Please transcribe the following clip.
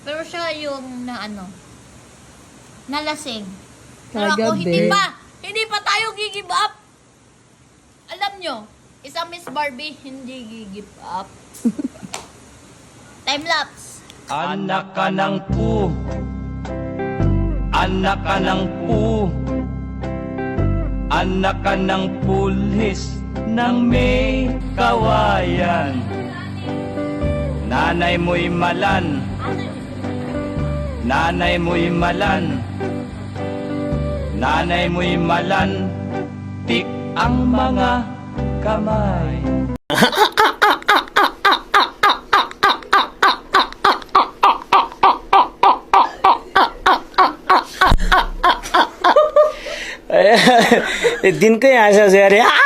Pero siya yung na ano, nalasing. Pero ako, Kagabi. hindi pa tayo gigive up. Alam nyo, isang Miss Barbie hindi gigive up. Time lapse. Anak ka ng pu. Anak ka ng pu. Anak ka ng pulis ng may kawayan. Nanay mo'y malan. Nanay mo'y malan. Nanay mo'y malan. Tik ang mga kamay. दिन को यहाँ से